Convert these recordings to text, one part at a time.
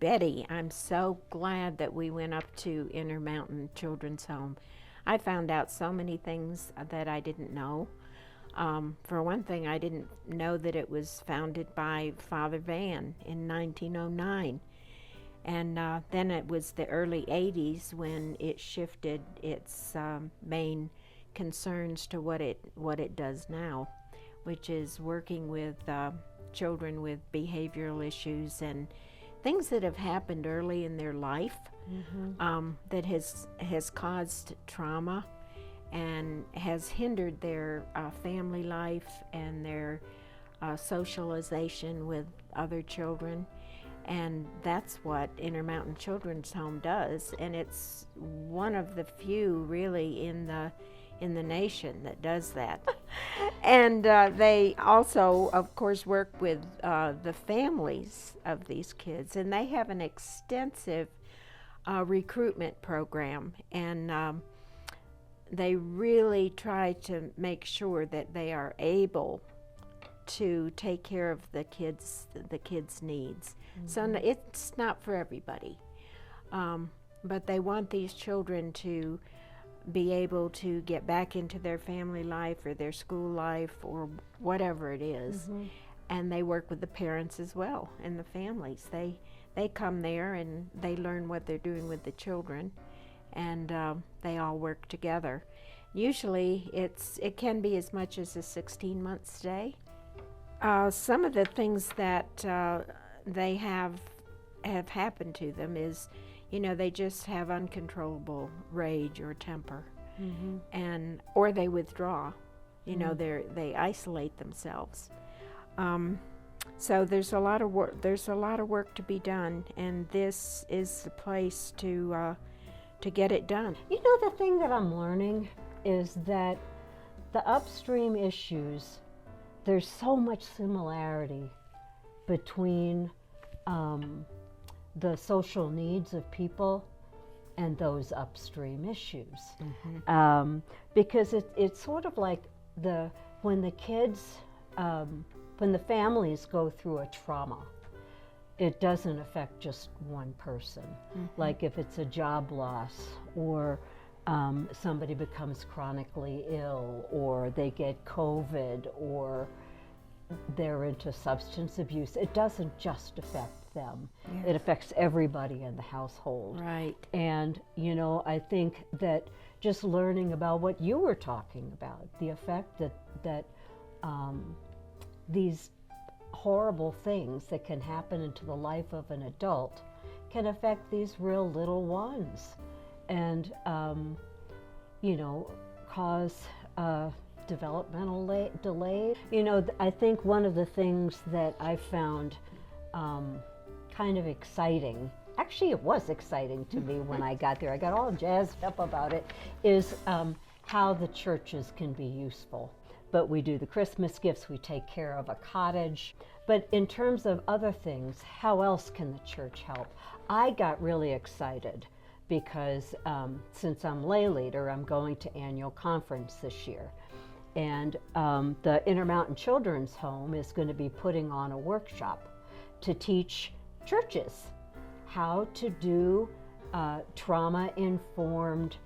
Betty, I'm so glad that we went up to Intermountain Children's Home. I found out so many things that I didn't know. For one thing, I didn't know that it was founded by Father Van in 1909. And then it was the early 80s when it shifted its main concerns to what it does now, which is working with children with behavioral issues and things that have happened early in their life that has caused trauma and has hindered their family life and their socialization with other children. And that's what Intermountain Children's Home does, and it's one of the few really in the nation that does that. And they also, of course, work with the families of these kids, and they have an extensive recruitment program, and they really try to make sure that they are able to take care of the kids' needs. So it's not for everybody, but they want these children to be able to get back into their family life or their school life or whatever it is. And they work with the parents as well and the families. They come there and they learn what they're doing with the children, and they all work together. Usually it can be as much as a 16-month stay. Some of the things that they have happened to them is, they just have uncontrollable rage or temper, or they withdraw. They isolate themselves. So there's a lot of work. There's a lot of work to be done, and this is the place to get it done. The thing that I'm learning is that the upstream issues, there's so much similarity between the social needs of people and those upstream issues. Because it's sort of like when the kids, when the families go through a trauma, it doesn't affect just one person. Like if it's a job loss, or somebody becomes chronically ill, or they get COVID, or they're into substance abuse, it doesn't just affect them. It affects everybody in the household. Right. And, I think that just learning about what you were talking about, the effect that these horrible things that can happen into the life of an adult can affect these real little ones, and cause developmental delay. I think one of the things that I found kind of exciting, actually it was exciting to me when I got there, I got all jazzed up about it, is how the churches can be useful. But we do the Christmas gifts, we take care of a cottage. But in terms of other things, how else can the church help? I got really excited because since I'm lay leader, I'm going to annual conference this year. And the Intermountain Children's Home is going to be putting on a workshop to teach churches how to do trauma-informed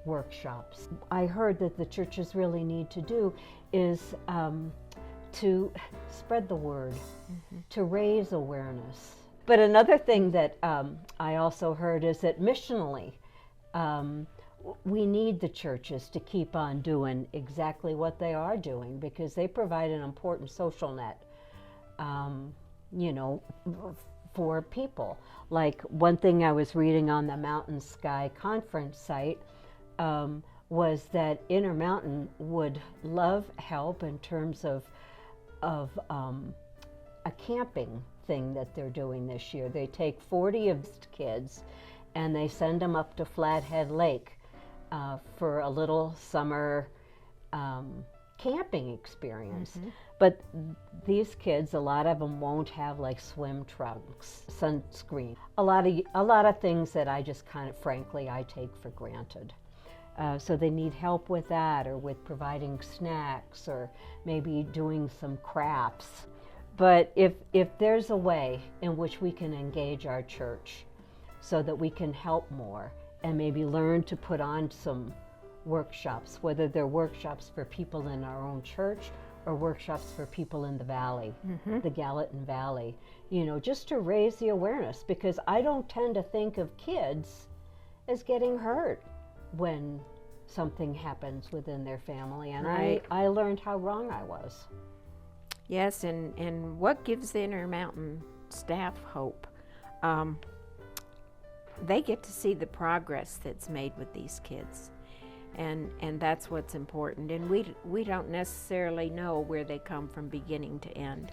workshops. I heard that the churches really need to do is to spread the word, to raise awareness. But another thing that I also heard is that missionally, we need the churches to keep on doing exactly what they are doing, because they provide an important social net, for people. Like one thing I was reading on the Mountain Sky conference site was that Intermountain would love help in terms of a camping thing that they're doing this year. They take 40 of these kids and they send them up to Flathead Lake for a little summer camping experience. But these kids, a lot of them won't have like swim trunks, sunscreen, a lot of things that I just kind of, frankly, I take for granted. So they need help with that, or with providing snacks, or maybe doing some crafts. But if there's a way in which we can engage our church so that we can help more and maybe learn to put on some workshops, whether they're workshops for people in our own church or workshops for people in the valley, the Gallatin Valley, just to raise the awareness, because I don't tend to think of kids as getting hurt when something happens within their family, and Right. I learned how wrong I was. Yes, and what gives the Intermountain staff hope? They get to see the progress that's made with these kids, and that's what's important. And we don't necessarily know where they come from beginning to end,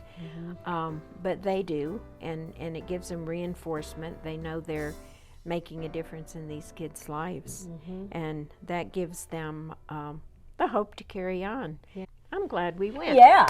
but they do, and it gives them reinforcement. They know they're making a difference in these kids' lives, and that gives them the hope to carry on. Yeah. I'm glad we went. Yeah.